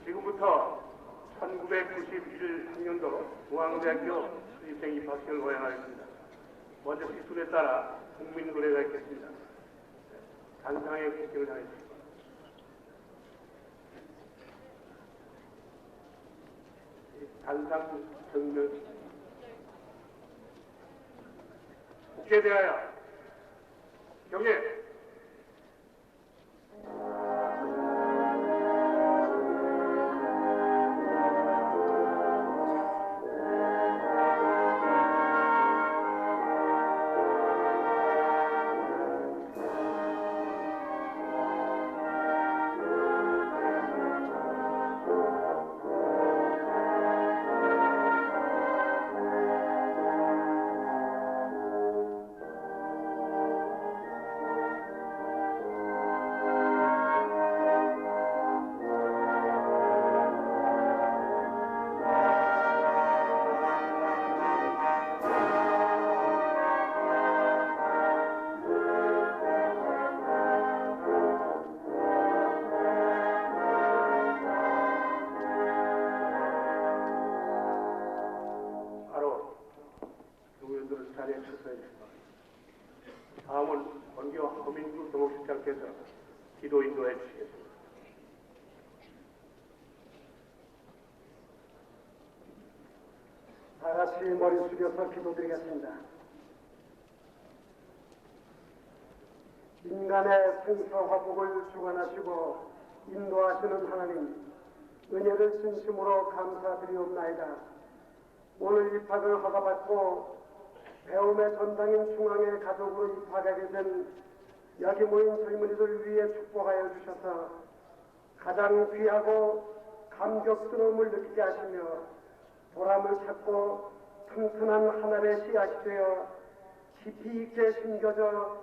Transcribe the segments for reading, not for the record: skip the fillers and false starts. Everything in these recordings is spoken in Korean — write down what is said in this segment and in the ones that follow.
지금부터 1991학년도 중앙대학교 수입생 입학식을 호행하겠습니다. 먼저 시술에 따라 국민노래가 있겠습니다. 단상의 국경을 향했습니다. 단상 정면 국제에 대하여 경례. 다음은 원교 허민주 동업실장께서 기도 인도해 주시겠습니다. 다 같이 머리 숙여서 기도드리겠습니다. 인간의 생사화복을 주관하시고 인도하시는 하나님, 은혜를 진심으로 감사드리옵나이다. 오늘 입학을 허가받고 배움의 전당인 중앙의 가족으로 입학하게 된 여기 모인 젊은이들 위해 축복하여 주셔서 가장 귀하고 감격스러움을 느끼게 하시며 보람을 찾고 튼튼한 하늘의 씨앗이 되어 깊이 있게 심겨져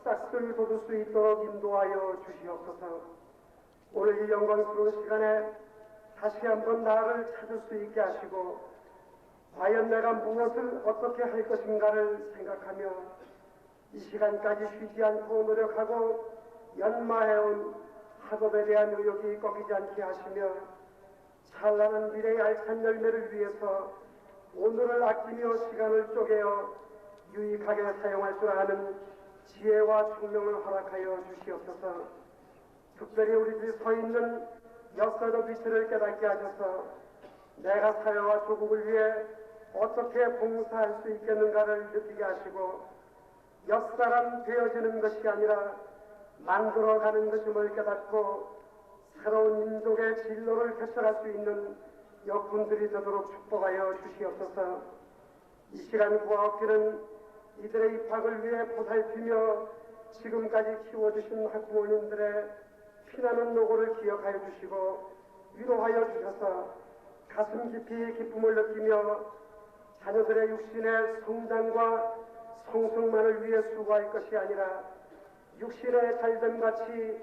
싹들 돋을 수 있도록 인도하여 주시옵소서. 오늘 이 영광스러운 시간에 다시 한번 나를 찾을 수 있게 하시고 과연 내가 무엇을 어떻게 할 것인가를 생각하며 이 시간까지 쉬지 않고 노력하고 연마해온 학업에 대한 의욕이 꺾이지 않게 하시며 찬란한 미래의 알찬 열매를 위해서 오늘을 아끼며 시간을 쪼개어 유익하게 사용할 줄 아는 지혜와 총명을 허락하여 주시옵소서. 특별히 우리들이 서 있는 역사적 위치를 깨닫게 하셔서 내가 사회와 조국을 위해 어떻게 봉사할 수 있겠는가를 느끼게 하시고 옆사람 되어지는 것이 아니라 만들어가는 것임을 깨닫고 새로운 민족의 진로를 개척할 수 있는 역군들이 되도록 축복하여 주시옵소서. 이 시간 부하옵기는 이들의 입학을 위해 보살피며 지금까지 키워주신 학부모님들의 피나는 노고를 기억하여 주시고 위로하여 주셔서 가슴 깊이 기쁨을 느끼며 자녀들의 육신의 성장과 성숙만을 위해 수고할 것이 아니라 육신의 잘됨같이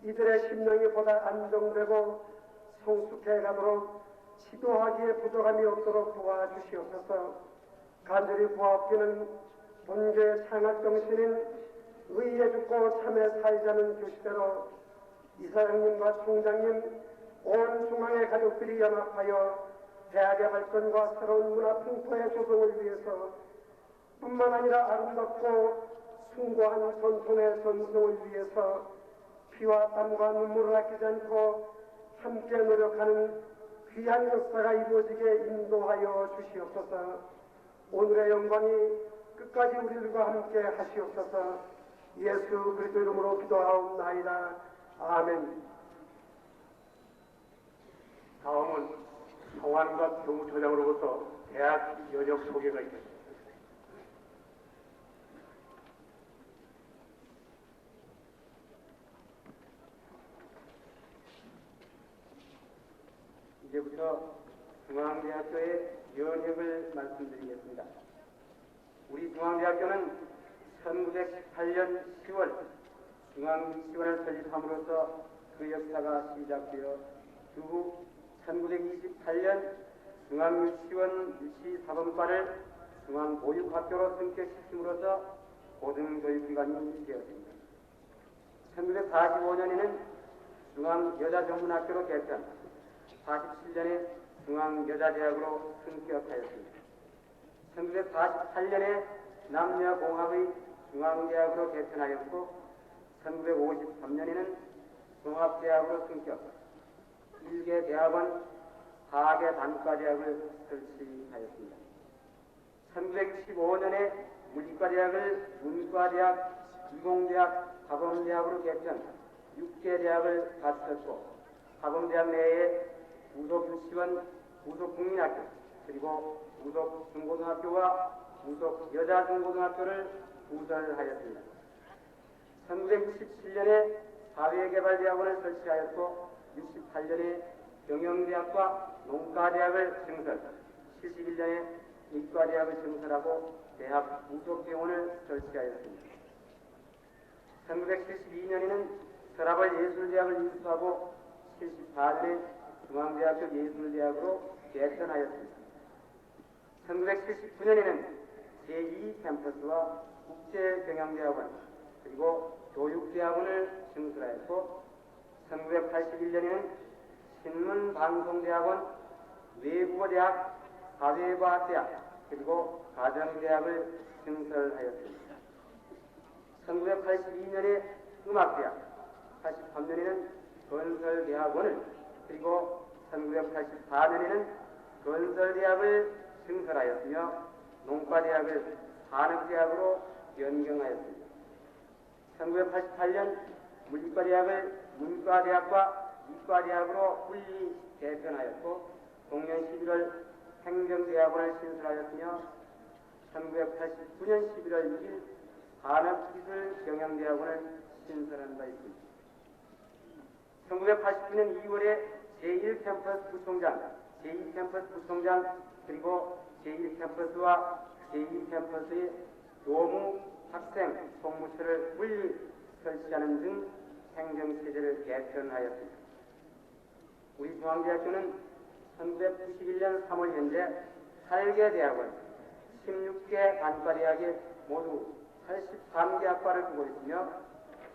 이들의 심령이 보다 안정되고 성숙해 가도록 지도하기에 부족함이 없도록 도와주시옵소서. 간절히 구하옵기는 본교의 창학정신인 의에 죽고 참에 살자는 교시대로 이사장님과 총장님 온 중앙의 가족들이 연합하여 대학의 발전과 새로운 문화 풍토의 조성을 위해서 뿐만 아니라 아름답고 숭고한 전통의 전승을 위해서 피와 땀과 눈물을 아끼지 않고 함께 노력하는 귀한 역사가 이루어지게 인도하여 주시옵소서. 오늘의 영광이 끝까지 우리들과 함께 하시옵소서. 예수 그리스도 이름으로 기도하옵나이다. 아멘. 다음은 성환과 교무처장으로부터 대학 연역 소개가 있겠습니다. 이제부터 중앙대학교의 연역을 말씀드리겠습니다. 우리 중앙대학교는 1918년 10월 중앙유치원을 설립함으로써 그 역사가 시작되어 그 후 1928년 중앙유치원 유치사범과를 중앙보육학교로 승격시킴으로써 고등교육기관이 되었습니다. 1945년에는 중앙여자전문학교로 개편, 47년에 중앙여자대학으로 승격하였습니다. 1948년에 남녀공학의 중앙대학으로 개편하였고 1953년에는 종합대학으로 승격, 1개 대학원, 4개 단과대학을 설치하였습니다. 1965년에 물리과대학을 문과대학, 이공대학, 사범대학으로 개편, 6개 대학을 갖췄고 사범대학 내에 부속유치원, 부속국민학교, 그리고 부속중고등학교와 부속여자중고등학교를 부설하였습니다. 1967년에 사회개발대학원을 설치하였고 68년에 경영대학과 농가대학을 증설, 71년에 이과대학을 증설하고 대학 부속병원을 설치하였습니다. 1972년에는 서라벌 예술대학을 인수하고 74년에 중앙대학교 예술대학으로 개편하였습니다. 1979년에는 제2캠퍼스와 국제경영대학원 그리고 교육대학원을 증설하였고 1981년에는 신문방송대학원, 외국어대학, 사회과학대학 그리고 가정대학을 증설하였습니다. 1982년에 음악대학, 83년에는 건설대학원을 그리고 1984년에는 건설대학을 증설하였으며 농과대학을 산업대학으로 변경하였습니다. 1988년 물리과대학을 문과대학과 이과대학으로 분리 개편하였고 동년 11월 행정대학원을 신설하였으며 1989년 11월 6일 산업기술경영대학원을 신설한 바 있습니다. 1989년 2월에 제1캠퍼스 부총장, 제2캠퍼스 부총장 그리고 제1캠퍼스와 제2캠퍼스의 교무, 학생, 총무처를 분리 설치하는 등 행정체제를 개편하였습니다. 우리 중앙대학교는 1991년 3월 현재 8개 대학원, 16개 단과대학에 모두 83개 학과를 두고 있으며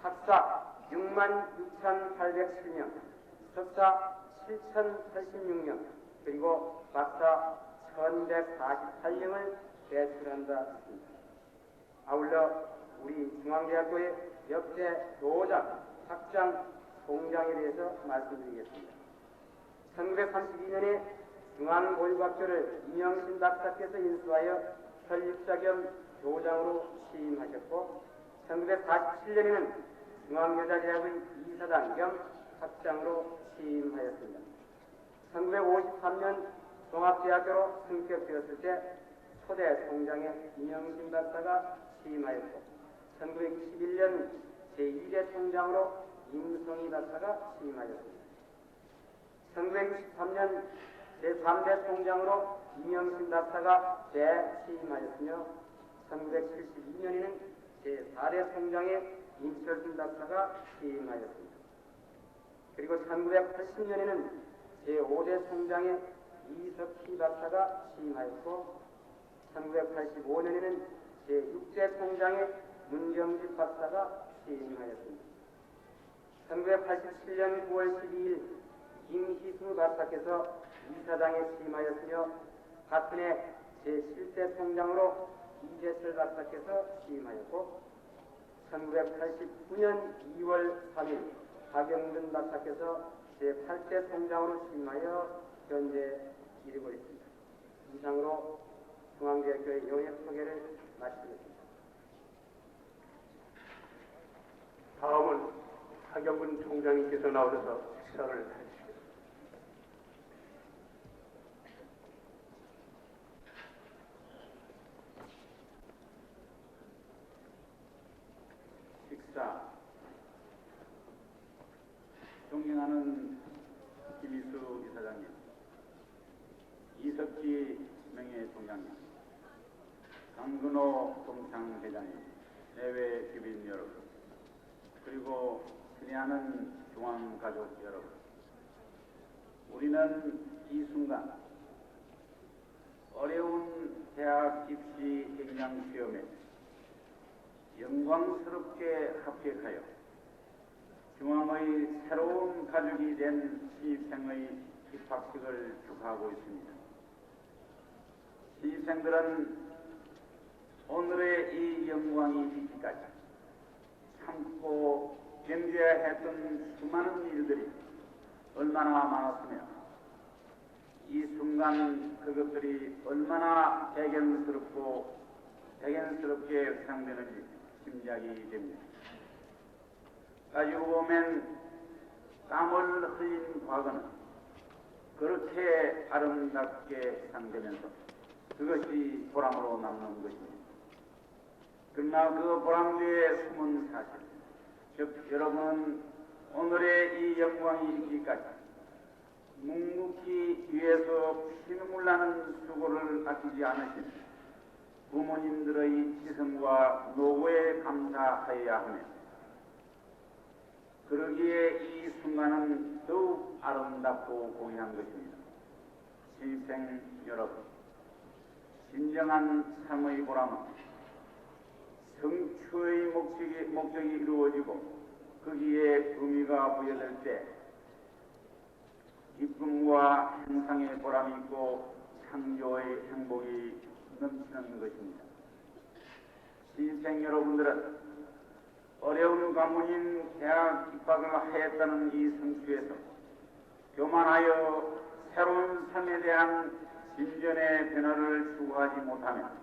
학사 66,807명, 석사 7,086명, 그리고 박사 1,148명을 배출한 바 있습니다. 아울러 우리 중앙대학교의 역대 도장, 학장, 총장에 대해서 말씀드리겠습니다. 1932년에 중앙보육학교를 이명신 박사께서 인수하여 설립자 겸 교장으로 취임하셨고 1947년에는 중앙여자대학의 이사장 겸 학장으로 취임하였습니다. 1953년 종합대학교로 승격되었을 때 초대 총장에 이명신 박사가 취임하였고 1961년 제2대 총장으로 임성희 박사가 취임하였습니다. 1963년 제3대 총장으로 이명신 박사가 재취임하였으며 1972년에는 제4대 총장에 임철순 박사가 취임하였습니다. 그리고 1980년에는 제5대 총장에 이석희 박사가 취임하였고 1985년에는 제6대 총장에 문경집 박사가 취임하였습니다. 1987년 9월 12일 김희수 박사께서 이사장에 취임하였으며 같은 해 제7대 총장으로 이재철 박사께서 취임하였고 1989년 2월 3일 박영근 박사께서 제8대 총장으로 취임하여 현재 이르고 있습니다. 이상으로 중앙대학교의 영역 소개를 마치겠습니다. 다음은 하경근 총장님께서 나오셔서 식사를 해주시겠습니다. 식사. 존경하는 김희수 이사장님, 이석기 명예총장님, 강근호 동창회장님, 내외 주민 여러분, 그리고 친애하는 중앙가족 여러분, 우리는 이 순간 어려운 대학 입시 경량 시험에 영광스럽게 합격하여 중앙의 새로운 가족이 된 신입생의 입학식을 축하하고 있습니다. 신입생들은 오늘의 이 영광이 있기까지 참고 견뎌야 했던 수많은 일들이 얼마나 많았으며 이 순간 그것들이 얼마나 대견스럽게 상되는지 짐작이 됩니다. 가지고 보면 땀을 흘린 과거는 그렇게 아름답게 상되면서 그것이 보람으로 남는 것입니다. 그러나 그 보람 뒤에 숨은 사실, 즉 여러분은 오늘의 이 영광이 있기까지 묵묵히 위에서 피눈물 나는 수고를 아끼지 않으신 부모님들의 지성과 노고에 감사하여야 하며 그러기에 이 순간은 더욱 아름답고 공의한 것입니다. 신입생 여러분, 진정한 삶의 보람은 성취의 목적이 이루어지고 거기에 의미가 부여될 때 기쁨과 향상의 보람이 있고 창조의 행복이 넘치는 것입니다. 신입생 여러분들은 어려운 관문인 대학 입학을 하였다는 이 성취에서 교만하여 새로운 삶에 대한 진전의 변화를 추구하지 못하면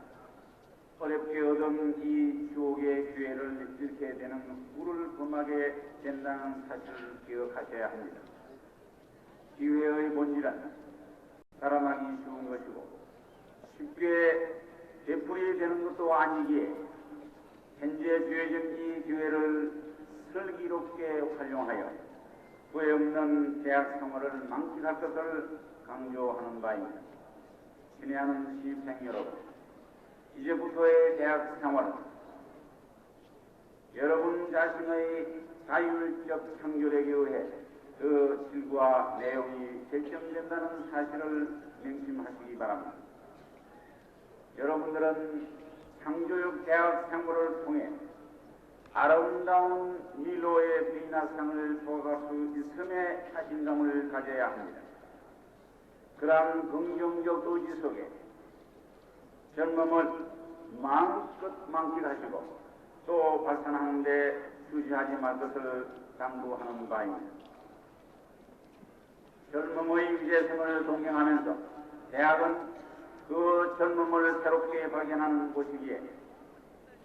어렵게 얻은 이 추억의 기회를 잃게 되는 꿀을 범하게 된다는 사실을 기억하셔야 합니다. 기회의 본질은 살아나기 쉬운 것이고 쉽게 되풀이 되는 것도 아니기에 현재 주어진 이 기회를 슬기롭게 활용하여 후회 없는 대학 생활을 만끽할 것을 강조하는 바입니다. 친애하는 신입생 여러분, 이제부터의 대학 생활은 여러분 자신의 자율적 창조력에 의해 그 질과 내용이 결정된다는 사실을 명심하시기 바랍니다. 여러분들은 창조력 대학 생활을 통해 아름다운 미로의 비나상을 도갈 수 있음에 자신감을 가져야 합니다. 그러한 긍정적 의지 속에 젊음을 마음껏 만끽하시고 또 발산하는 데 주시하지 말 것을 당부하는 바입니다. 젊음의 위대성을 동경하면서 대학은 그 젊음을 새롭게 발견하는 곳이기에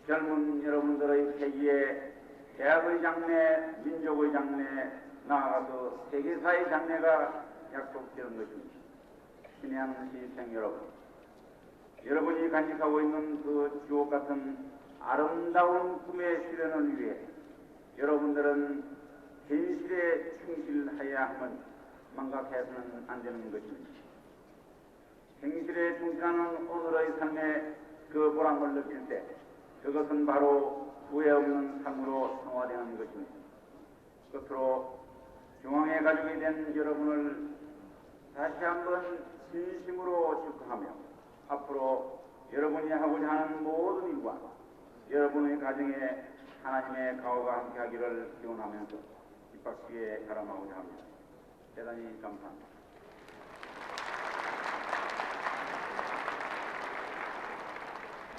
젊은 여러분들의 패기에 대학의 장래, 민족의 장래, 나아가서 세계사의 장래가 약속되는 것입니다. 친애하는 시생 여러분, 여러분이 간직하고 있는 그 주옥 같은 아름다운 꿈의 실현을 위해 여러분들은 현실에 충실하여야 함을 망각해서는 안 되는 것입니다. 현실에 충실하는 오늘의 삶의 그 보람을 느낄 때 그것은 바로 후회 없는 삶으로 성화되는 것입니다. 끝으로 중앙의 가족이 된 여러분을 다시 한번 진심으로 축하하며 앞으로 여러분이 하고자 하는 모든 일과 여러분의 가정에 하나님의 가호가 함께하기를 기원하면서 입학식에 가람하고자 합니다. 대단히 감사합니다.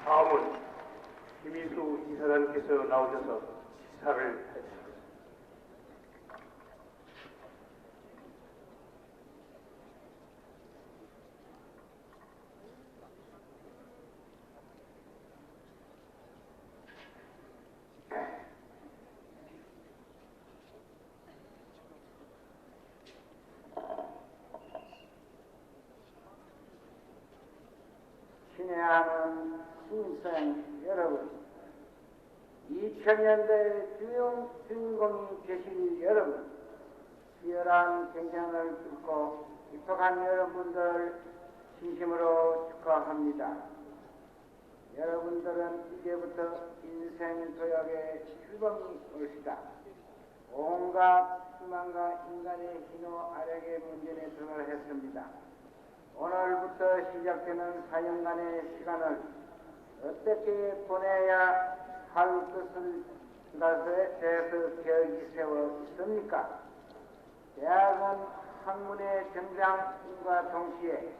다음은 김희수 이사장께서 나오셔서 시사를 해주십니다. 친애하는 신생 여러분, 2000년대 주인공이 되실 여러분, 치열한 경쟁을 뚫고 입학한 여러분들 진심으로 축하합니다. 여러분들은 이제부터 인생 도약의 출범이 올시다. 온갖 희망과 인간의 희노 아력의 문전에 등을 했습니다. 오늘부터 시작되는 4년간의 시간을 어떻게 보내야 할 것에 대해서 계획이 세워 있습니까? 대학은 학문의 정장인과 동시에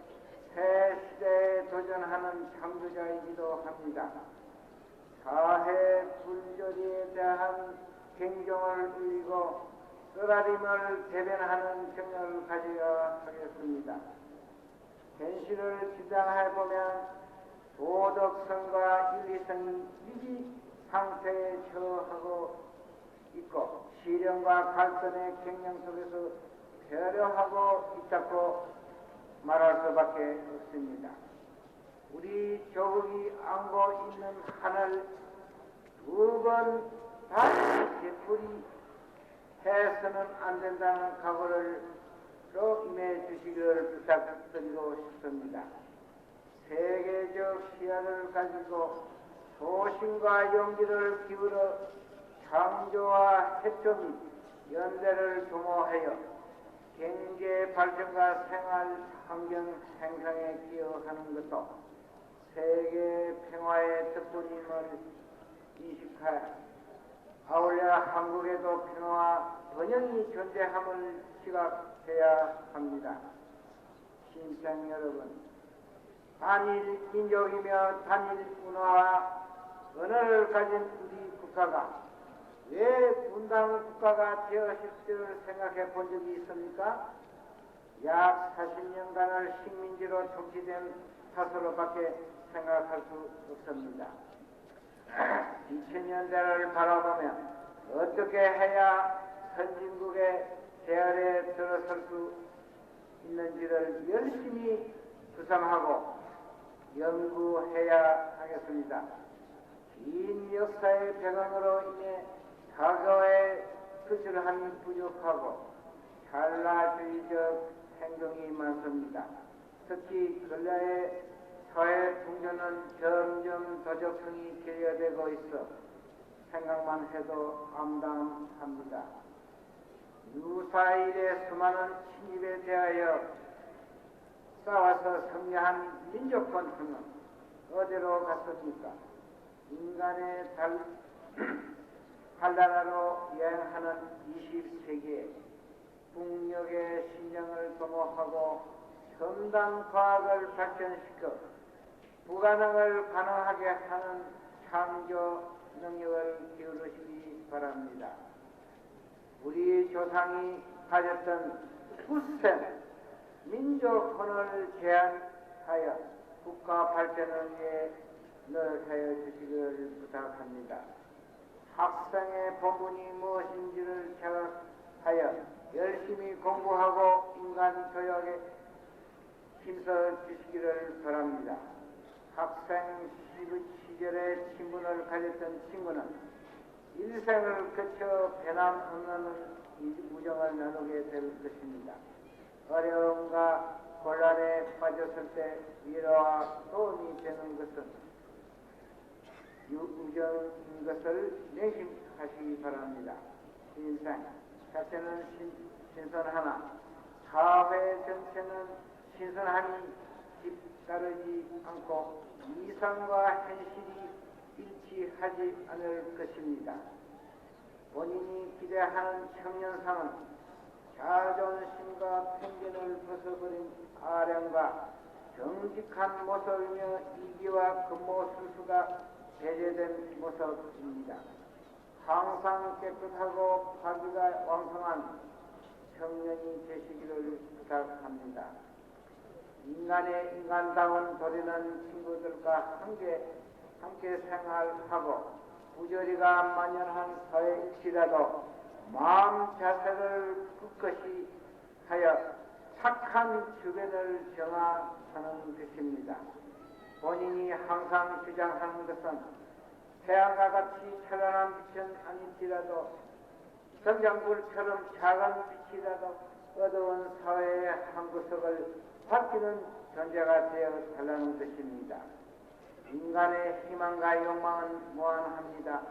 새 시대에 도전하는 창조자이기도 합니다. 사회 분조리에 대한 경종을 울리고 쓰라림을 대변하는 경력을 가져야 하겠습니다. 현실을 지장해보면 도덕성과 윤리성이 위기 상태에 처하고 있고 시련과 갈등의 경영 속에서 배려하고 있다고 말할 수밖에 없습니다. 우리 조국이 안고 있는 한을 두 번 다시 되풀이 해서는 안 된다는 각오를 임해 주시기를 부탁드리고 싶습니다. 세계적 시야를 가지고 소신과 용기를 기울여 창조와 협조 및 연대를 도모하여 경제 발전과 생활 환경 생성에 기여하는 것도 세계 평화의 덕분임을 인식하여 아울러 한국에도 평화와 번영이 존재함을 지각해야 합니다. 신생 여러분, 단일 민족이며 단일 문화와 언어를 가진 우리 국가가 왜 분단 국가가 되었을 줄 생각해 본 적이 있습니까? 약 40년간을 식민지로 통치된 탓으로밖에 생각할 수 없습니다. 2000년대를 바라보면 어떻게 해야 선진국의 대열에 들어설 수 있는지를 열심히 구상하고 연구해야 하겠습니다. 긴 역사의 배경으로 인해 과거의 수출함이 부족하고 찰나주의적 행동이 많습니다. 특히 근래의 사회 풍조는 점점 도적성이 결여되고 있어 생각만 해도 암담합니다. 유사일의 수많은 침입에 대하여 싸워서 승리한 민족 권투는 어디로 갔습니까? 인간의 달나라로 여행하는 20세기에 북녘의 신령을 도모하고 첨단 과학을 발전시켜 불가능을 가능하게 하는 창조 능력을 기울이시기 바랍니다. 우리 조상이 가졌던 굳센 민족혼을 하여 국가 발전을 위해 노력하여 주시기를 부탁합니다. 학생의 본분이 무엇인지를 자각하여 열심히 공부하고 인간 교육에 힘써 주시기를 바랍니다. 학생 시절에 친분을 가졌던 친구는 일생을 거쳐 변함없는 우정을 나누게 될 것입니다. 어려움과 곤란에 빠졌을 때 위로와 도움이 되는 것은 우정인 것을 명심하시기 바랍니다. 인생 자체는 신선하나 사회 전체는 신선함이 뒤따르지 않고 이상과 현실이 일치하지 않을 것입니다. 본인이 기대하는 청년상은 자존심과 편견을 벗어버린 아량과 정직한 모습이며 이기와 근모술수가 배제된 모습입니다. 항상 깨끗하고 파기가 왕성한 청년이 되시기를 부탁합니다. 인간의 인간다운 도리는 친구들과 함께 생활하고 부조리가 만연한 사회일지라도 마음 자세를 굳건히 하여 착한 주변을 정화하는 것입니다. 본인이 항상 주장하는 것은 태양과 같이 찬란한 빛은 아닐지라도 성장불처럼 작은 빛이라도 어두운 사회의 한 구석을 밝히는 존재가 되어 달라는 것입니다. 인간의 희망과 욕망은 무한합니다.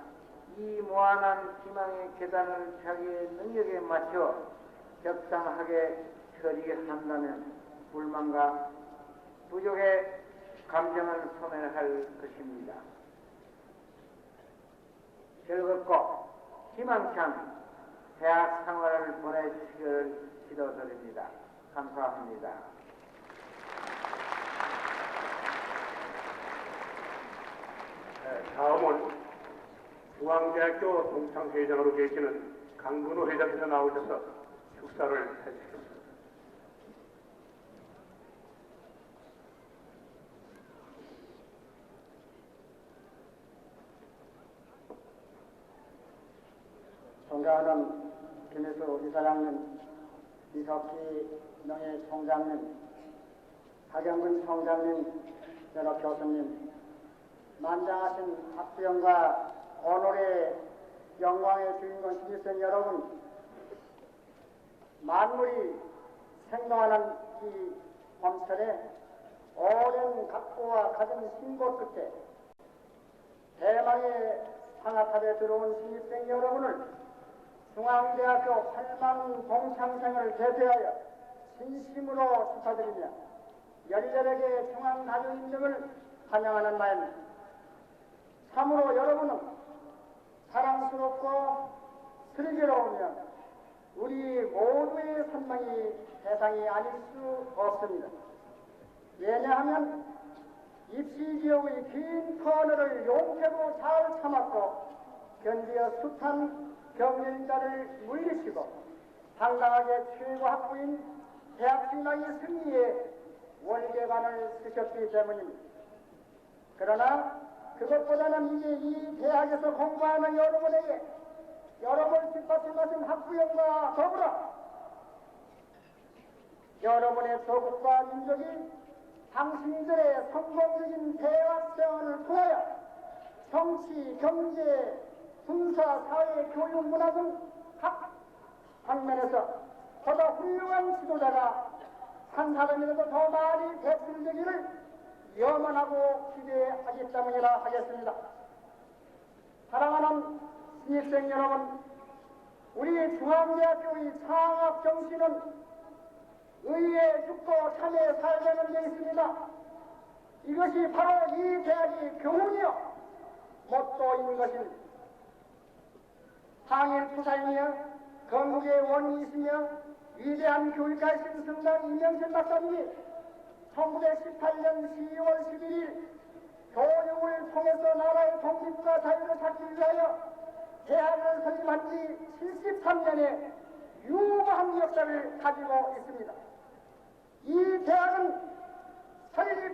이 무한한 희망의 계단을 자기의 능력에 맞춰 적당하게 처리한다면 불만과 부족의 감정을 소멸할 것입니다. 즐겁고 희망찬 대학 생활을 보내주시기를 기도드립니다. 감사합니다. 다음은 중앙대학교 동창회장으로 계시는 강근호 회장께서 나오셔서 축사를 해주시겠습니다. 존경하는 김혜수 이사장님, 이석기 명예 총장님, 박영근 총장님, 여러 교수님, 만장하신 학부형과 오늘의 영광의 주인공 신입생 여러분, 만물이 생동하는 이 봄철에 오랜 각고와 가진 신고 끝에 대망의 상아탑에 들어온 신입생 여러분을 중앙대학교 8만 동창생을 대표하여 진심으로 축하드리며 열렬하게 중앙가족 인정을 환영하는 마음입니다. 참으로 여러분은 사랑스럽고 슬기로우며 우리 모두의 선망이 대상이 아닐 수 없습니다. 왜냐하면 입시지옥의 긴 터널을 용케도 잘 참았고 견디어 숱한 경쟁자를 물리치고 당당하게 최고 학부인 대학 진학의 승리에 월계관을 쓰셨기 때문입니다. 그러나 그것보다는 이제 이 대학에서 공부하는 여러분에게 여러분을 뒷받침하신 학부형과 더불어 여러분의 조국과 민족이 당신들의 성공적인 대학생활을 통하여 정치, 경제, 군사, 사회, 교육, 문화 등 각 방면에서 보다 훌륭한 지도자가 한 사람이라도 더 많이 배출되기를 염원하고 기대하기 때문이라 하겠습니다. 사랑하는 신입생 여러분, 우리 중앙대학교의 창업 정신은 의에 죽고 참에 살자는 데 있습니다. 이것이 바로 이 대학의 교훈이요 모토인 것입니다. 항일투사이며 건국의 원인이시며 위대한 교육가이신 성당 이명철 박사님이 1918년 12월 11일 교육을 통해서 나라의 독립과 자유를 찾기 위하여 대학을 설립한 지 73년의 유구한 역사를 가지고 있습니다. 이 대학은 설립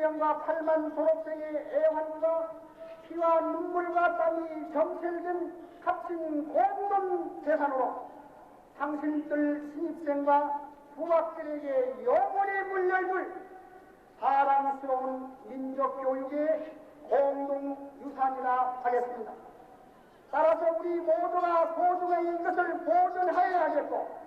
학부형과 8만 졸업생의 애환과 피와 눈물과 땀이 점철된 값진 공동 재산으로 당신들 신입생과 부학들에게 영원히 물려줄 사랑스러운 민족교육의 공동유산이라 하겠습니다. 따라서 우리 모두가 소중한 이것을 보존하여야겠고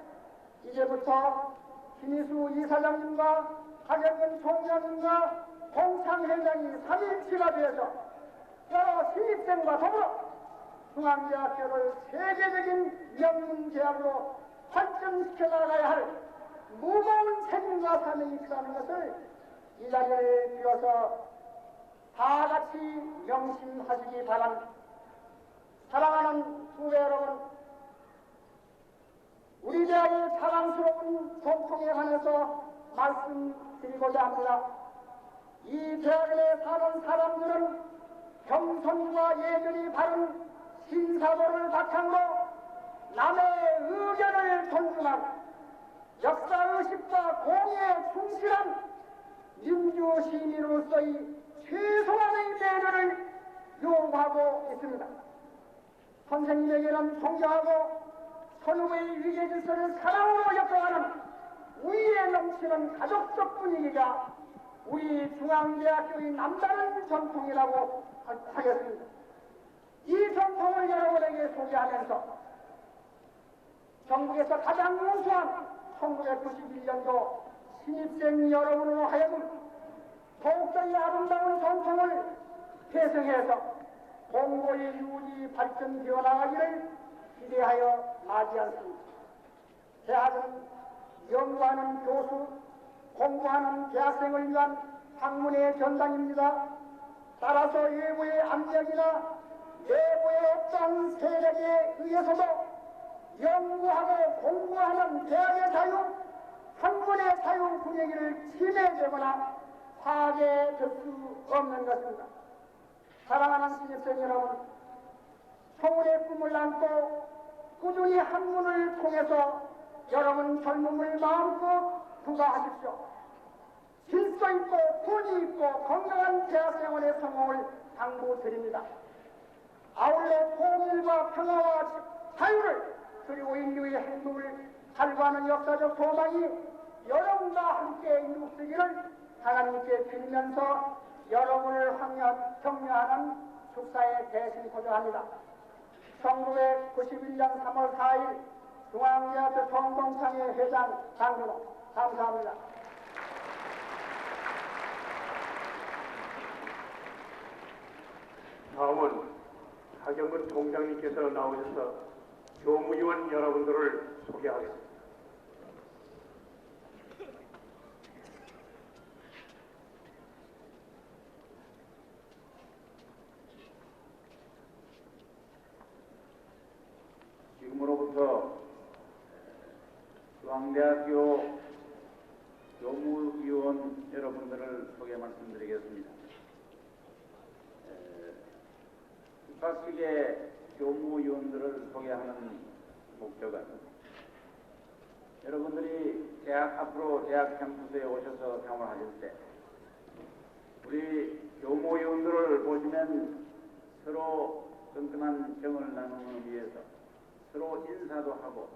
이제부터 김희수 이사장님과 하경근 총장님과 공창회장이 3일치가 되어서 여러 신입생과 더불어 중앙대학교를 세계적인 명문대학으로 발전시켜 나가야 할 무거운 책임과 사명이 있다는 것을 이 자리를 비워서 다 같이 명심하시기 바랍니다. 사랑하는 후배 여러분, 우리 대학의 자랑스러운 전통에 관해서 말씀드리고자 합니다. 이 대학에 사는 사람들은 겸손과 예절이 바른 신사도를 바탕으로 남의 의견을 존중하고 역사의식과 공의에 충실한 민주시민으로서의 최소한의 배려를 요구하고 있습니다. 선생님에게는 존경하고 선후의 위계 질서를 사랑으로 엮어가는 우위에 넘치는 가족적 분위기가 우리 중앙대학교의 남다른 전통이라고 하겠습니다. 이 전통을 여러분에게 소개하면서 전국에서 가장 우수한 1991년도 신입생 여러분으로 하여금 더욱더 이 아름다운 전통을 계승해서 공고의 유지 발전되어 나가기를 기대하여 맞이하였습니다. 대학은 연구하는 교수, 공부하는 대학생을 위한 학문의 전당입니다. 따라서 외부의 압력이나 내부의 어떤 세력에 의해서도 연구하고 공부하는 대학의 자유, 학문의 자유 분위기를 침해되거나 파괴될 수 없는 것입니다. 사랑하는 신입생 여러분, 서울의 꿈을 안고 꾸준히 학문을 통해서 여러분 젊음을 마음껏 부과하십시오. 질서 있고 본의 있고 건강한 대학생활의 성공을 당부드립니다. 아울러 통일과 평화와 자유를 그리고 인류의 행복을 살구하는 역사적 소망이 여러분과 함께 이루어지기를 하나님께 빌면서 여러분을 격려하는 축사에 대신 고조합니다. 1991년 3월 4일 중앙대학교 총동창회 회장 장근호 감사합니다. 다음은 하경근 총장님께서 나오셔서 교무위원 여러분들을 소개하겠습니다. 지금으로부터 중앙대학교 교무위원 여러분들을 소개 말씀드리겠습니다. 입학식의 교무위원들을 소개하는 목적은 여러분들이 앞으로 대학 캠퍼스에 오셔서 생활하실 때 우리 교무위원들을 보시면 서로 끈끈한 정을 나누기 위해서 서로 인사도 하고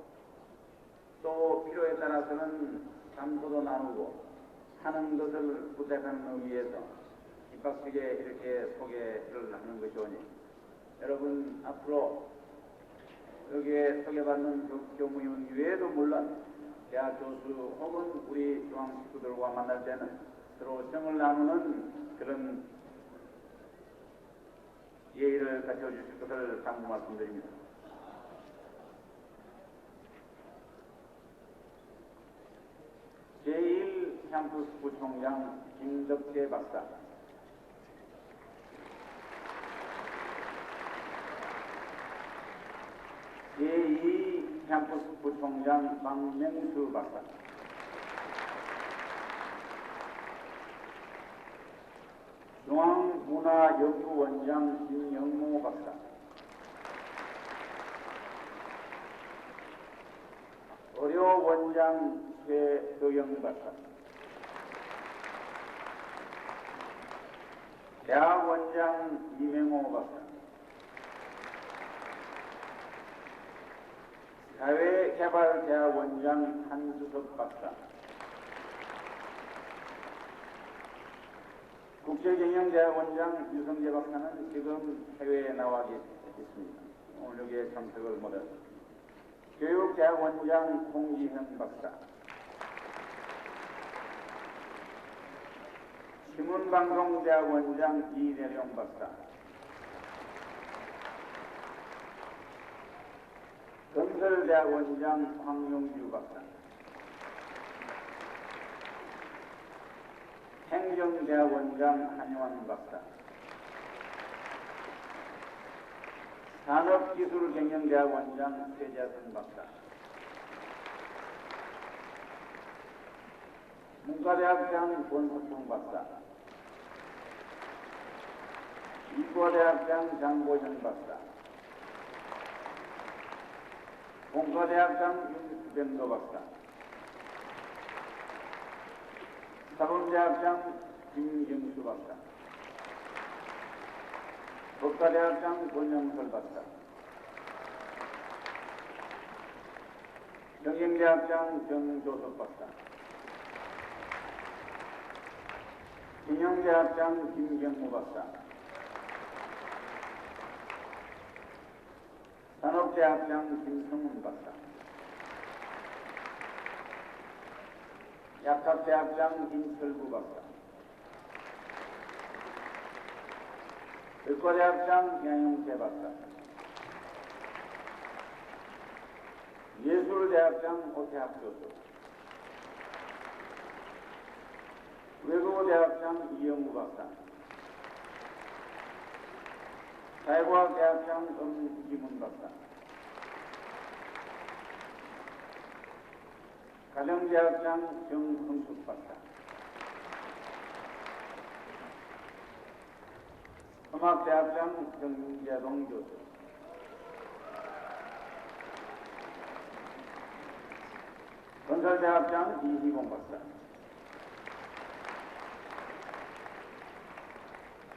또 필요에 따라서는 담소도 나누고 하는 것을 부탁하는 위해서 입학식에 이렇게 소개를 하는 것이오니 여러분 앞으로 여기에 소개받는 교무위원 외에도 물론 대학 교수 혹은 우리 중앙 식구들과 만날 때는 서로 정을 나누는 그런 예의를 갖춰주실 것을 당부 말씀드립니다. 제1 캠퍼스 부총장 김덕재 박사, 제2 캠퍼스 부총장 박명수 박사, 중앙문화연구원장 김영모 박사, 의료원장 최도영 박사, 대학 원장 이명호 박사, 사회개발대학 원장 한주석 박사, 국제경영대학 원장 유성재 박사는 지금 해외에 나와 있습니다. 오늘 여기에 참석을 못했습니다. 교육대학 원장 홍지현 박사, 신문방송대학 원장 이대령 박사, 건설대학 원장 황용주 박사, 행정대학 원장 한용환 박사, 산업기술경영대학 원장 최재선 박사, 문과대학장 권석풍 박사, 이과대학장 장보현 박사, 공과대학장 윤수병도 박사, 사범대학장 김경수 박사, 법과대학장 권영설 박사, 경영대학장 정조섭 박사, 경영대학장 김경무 박사, 산업대학장 김성훈 박사, 약학대학장 김철구 박사, 의과대학장 양용태 박사, 예술대학장 오태학 교수, 외국어대학장 이영우 박사, 사회과학대학장 엄기문 박사, 가정대학장 정흥숙 박사, 음악대학장 정재동 교수, 건설대학장 이희봉 박사,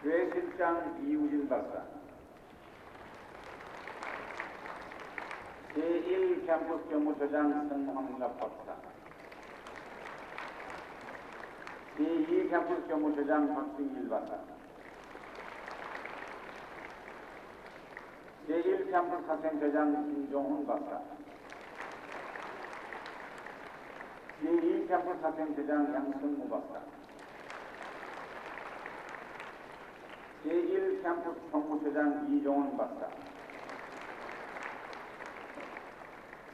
교회실장 이우진 박사, 제1캠퍼스 교무처장 성황갑 박사, 제2캠퍼스 교무처장 박승일 박사, 제1캠퍼스 학생회장 김종훈 박사, 제2캠퍼스 학생회장 양승무 박사, 제1캠퍼스 총무처장 이종훈 박사,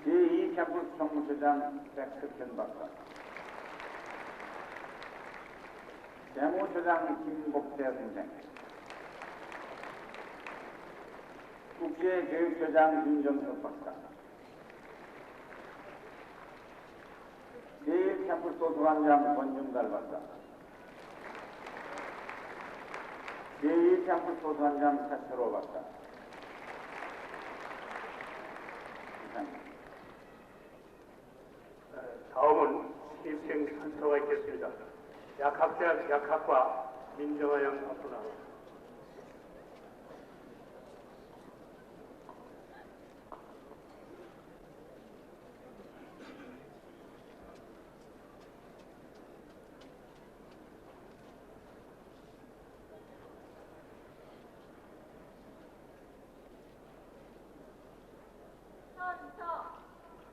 제2캠퍼스 총무처장 백석현 박사, 재무처장 김복태 선생, 국제교육처장 윤정석 박사, 제1캠퍼스 도서관장 권중달 박사, 제2캠퍼스 도서관장 차철호 박사. 이상입니다. 다음은 신입생 선서가 있겠습니다. 약학대학 약학과 민정아 양 앞으로 나옵니다. 처음부터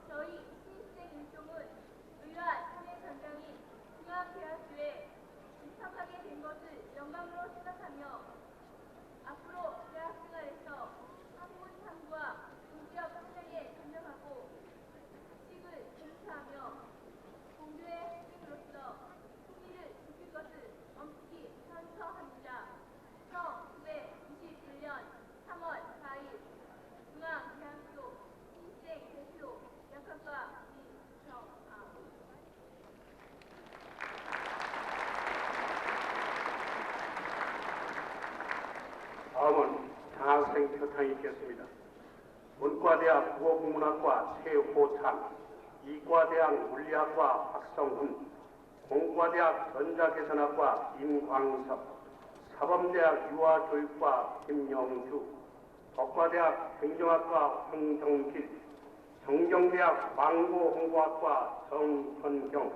저희 신입생 일종은 의료한 사회전장인 중앙대학교에 입학하게 된 것을 영광으로 생각하며 앞으로 대학생활에서 학문 탐구와 인격 성장에 참여하고 식을 공부하며 공교의 학생으로서 흥미를 지킬 것을 엄숙히 선서합니다. 1921년 3월 4일 중앙대학교 신입생 대표 약학과 이정아. 다음은 장학생 표창이 있겠습니다. 문과대학 국어국문학과 최호찬, 이과대학 물리학과 박성훈, 공과대학 전자계산학과 임광섭, 사범대학 유아교육과 김영주, 법과대학 행정학과 황정길, 정경대학 망고홍보학과 정현경,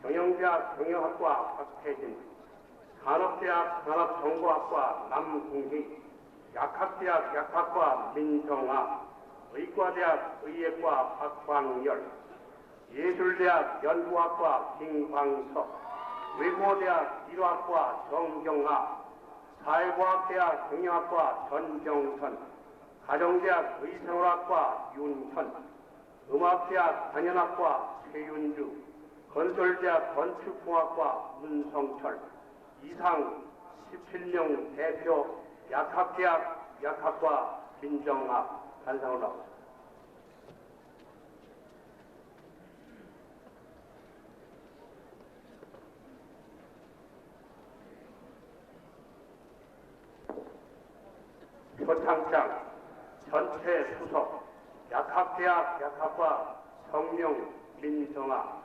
경영대학 경영학과 박태진, 산업대학 산업정보학과 남궁희, 약학대학 약학과 민정아, 의과대학 의예과 박광열, 예술대학 연구학과 김광석, 외고대학 일화학과 정경아, 사회과학대학 경영학과 전병선, 가정대학 의생활학과 윤현, 음악대학 단연학과 최윤주, 건설대학 건축공학과 문성철, 이상 17명 대표 약학대학 약학과 김정아 단상을 나옵니다. 표창장 전체 수석 약학대학 약학과 성명 민정아,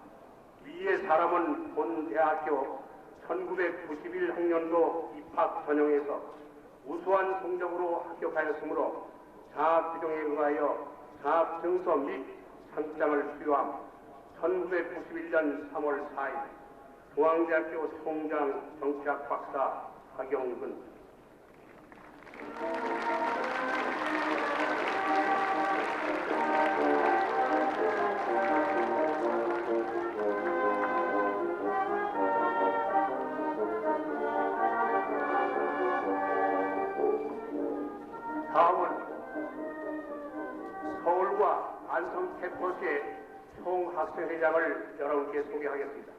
위의 사람은 본 대학교 1991학년도 입학 전형에서 우수한 성적으로 합격하였으므로 장학규정에 의하여 장학증서 및 상장을 수여함. 1991년 3월 4일 중앙대학교 총장 정치학 박사 박영근. 다음은 서울과 안성 캠퍼스의 총학생회장을 여러분께 소개하겠습니다.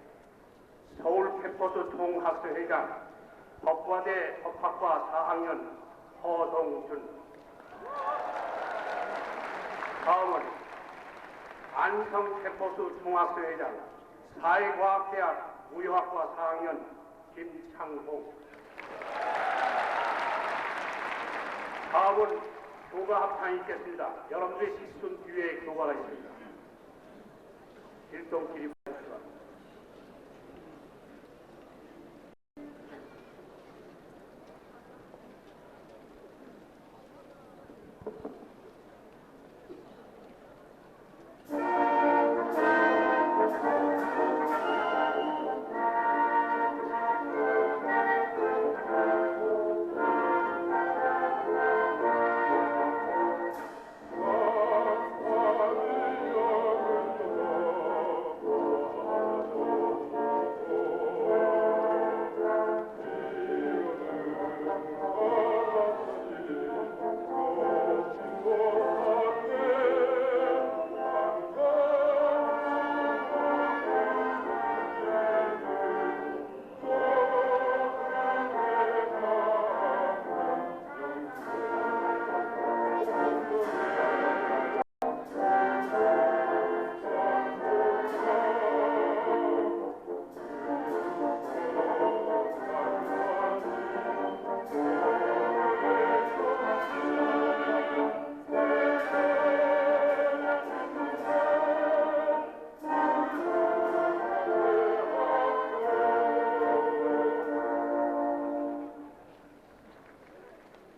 서울 캠퍼스 총학생회장 법과대 법학과 4학년 허동준. 다음은 안성 캠퍼스 총학생회장 사회과학대학 무역학과 4학년 김창홍. 다음은 교과 합창이 있겠습니다. 여러분들의 시순 뒤에 교과가 있습니다. 일동길이 바랍니다.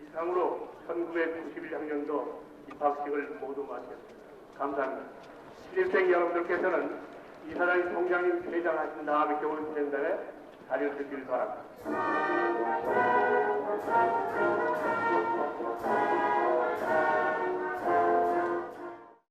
이상으로 1991학년도 입학식을 모두 마쳤습니다. 감사합니다. 신입생 여러분들께서는 이사장님, 총장님 퇴장하신 다음에 겨울수련단에 자리를 드리길 바랍니다.